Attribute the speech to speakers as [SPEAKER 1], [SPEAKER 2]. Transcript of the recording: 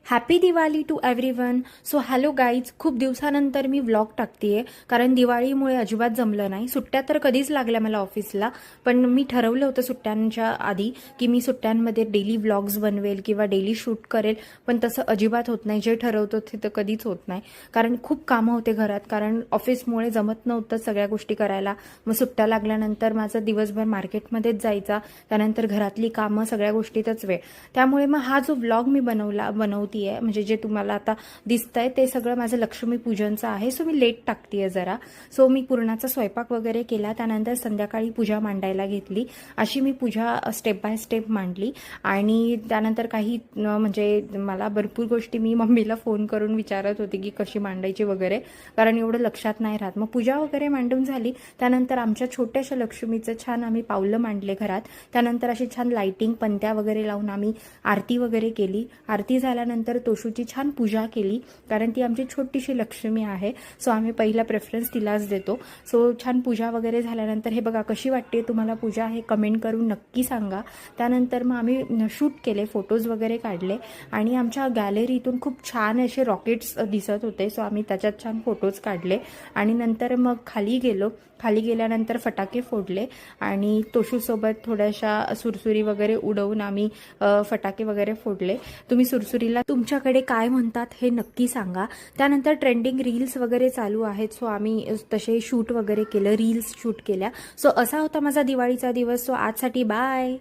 [SPEAKER 1] Happy Diwali to everyone. So hello guys, खूप दिवसानंतर मी vlog टाकते कारण दिवाळीमुळे अजिबात जमलं नाही. सुट्ट्या तर कधीच लागल्या मला ऑफिसला, पण मी ठरवलं होतं सुट्ट्यांच्या आधी की मी सुट्ट्यांमध्ये डेली व्लॉग्स बनवेल किंवा डेली शूट करेल, पण तसं अजिबात होत नाही. जे ठरवतो ते तर कधीच होत नाही कारण खूप कामं होते घरात, कारण ऑफिसमुळे जमत नव्हतं सगळ्या गोष्टी करायला. मग सुट्ट्या लागल्यानंतर माझं दिवसभर मार्केटमध्येच जायचा, त्यानंतर घरातली कामं, सगळ्या गोष्टीतच वेळ. त्यामुळे मग हा जो व्लॉग मी बनवते म्हणजे जे तुम्हाला आता दिसतंय ते सगळं माझं लक्ष्मी पूजनचं आहे. सो मी लेट टाकतेय जरा. सो मी पूर्णाचा स्वयंपाक वगैरे केला, त्यानंतर संध्याकाळी पूजा मांडायला घेतली. अशी मी पूजा स्टेप बाय स्टेप मांडली आणि त्यानंतर काही म्हणजे मला भरपूर गोष्टी मी मम्मीला फोन करून विचारत होते की कशी मांडायची वगैरे, कारण एवढं लक्षात नाही राहत. मग पूजा वगैरे मांडून झाली, त्यानंतर आमच्या छोट्याशा लक्ष्मीचं छान आम्ही पावलं मांडले घरात. त्यानंतर अशी छान लाइटिंग, पंत्या वगैरे लावून आम्ही आरती वगैरे केली. आरती झाल्यानंतर तोशूची छान पूजा केली, कारण ती आमची छोटीशी लक्ष्मी आहे. सो आम्ही पहिला प्रेफरन्स तिलाच देतो. सो छान पूजा वगैरे झाल्यानंतर हे बघा कशी वाटते तुम्हाला पूजा, हे कमेंट करून नक्की सांगा. त्यानंतर मग आम्ही शूट केले, फोटोज वगैरे काढले आणि आमच्या गॅलरीतून खूप छान असे रॉकेट्स दिसत होते. सो आम्ही त्याच्यात छान फोटोज काढले आणि नंतर मग खाली गेलो. खाली गेल्यानंतर फटाके फोडले आणि तोशूसोबत थोड्याशा सुरसुरी वगैरे उडवून आम्ही फटाके वगैरे फोडले. तुम्ही सुरसुरीला तुमच्याकडे काय म्हणतात हे नक्की सांगा. त्यानंतर ट्रेंडिंग रील्स वगैरे चालू आहेत, सो आम्ही तसे शूट वगैरे केलं, रील्स शूट केल्या. सो असा होता माझा दिवाळीचा दिवस. सो आजसाठी बाय.